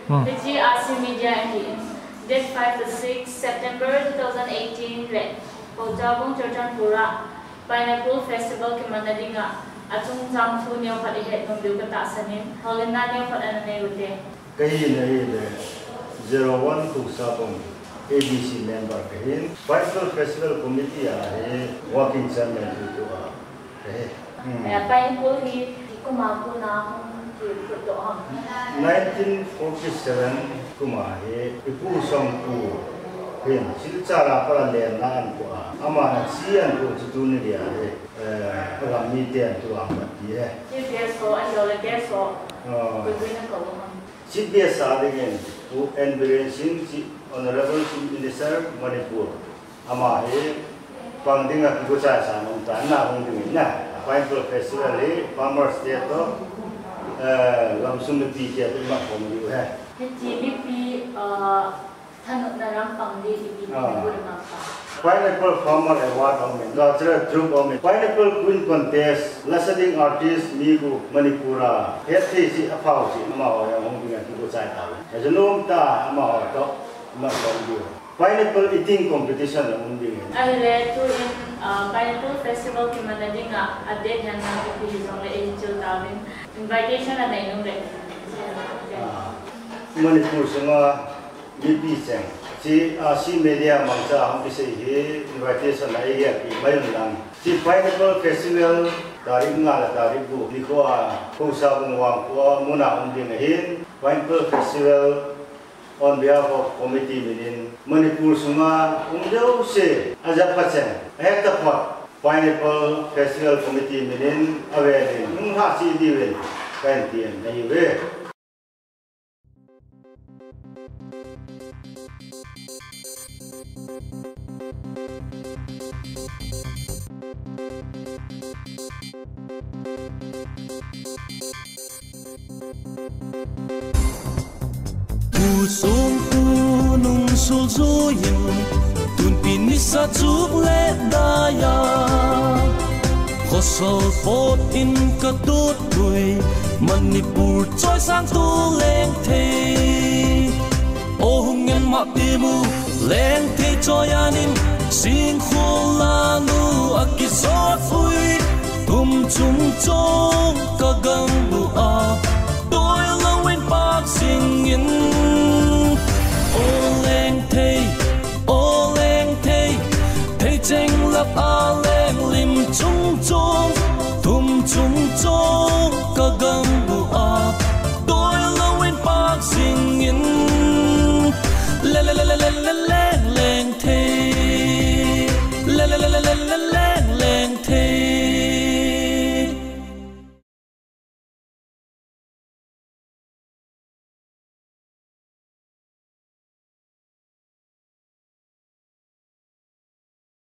RC Media date 5 to 6 September 2018 le Pojabong Churchanpura Pineapple Festival ke manadinga atung jam thu neo phali het nong diu kata sanin holina neo phana ne ute kai nei le 01 to sabong ABC member kahin Pineapple Festival Committee he working chairman tu he Pineapple hi kumaku na 1947 kuma he ipu song ku hin silchara para len na an ko ama sian ko chutun dia he para mi ten tu am ti he so an lo le so ko wina ko CBS again who embracing honorable chief minister Manipur ama he pangdinga ko cha sa nong ta na hong ding na Pineapple Festival he farmers day to Lamsung di dia tu mak kami tu है. GDP थानों नरम पंगी GDP बुरी मापा. Pineapple Farmer Award हमने, लाचर ड्रूप हमने. Pineapple Queen Contest, listening artist मीगु मणिपुरा, हेथी सी अफाव सी अमाव yang हम punya tu saya tahu. Jadi ta अमाव तो mak kami. Pineapple eating competition हम punya. Akhirnya tu Pineapple Festival ke mana dinga ada yang nak pergi zong le hijau tahun. Invitation ada yang nunggu. Manipur semua BP seng. Si media mangsa ham bisa he invitation ada ya ki main lang. Si Pineapple Festival tarikh ngal tarikh bu liko kusa bungwang ko muna unding hin Pineapple Festival on behalf of committee minin Manipur semua umjau se ajak pacen. Tepat Pineapple Festival Committee minin aware mungha si diwen kantian nahi we Pusong punong sulsuyin tun pinisa le daya Khosol pot in katut bui Manipur choi sang tu leng thei O hungen mak timu leng thei choi anin Sing khola nu akisot fui Tum chung chong kagang bua Doi lawin pak singin O leng thei Thei cheng lap a leng lim chung chong Tum chung chong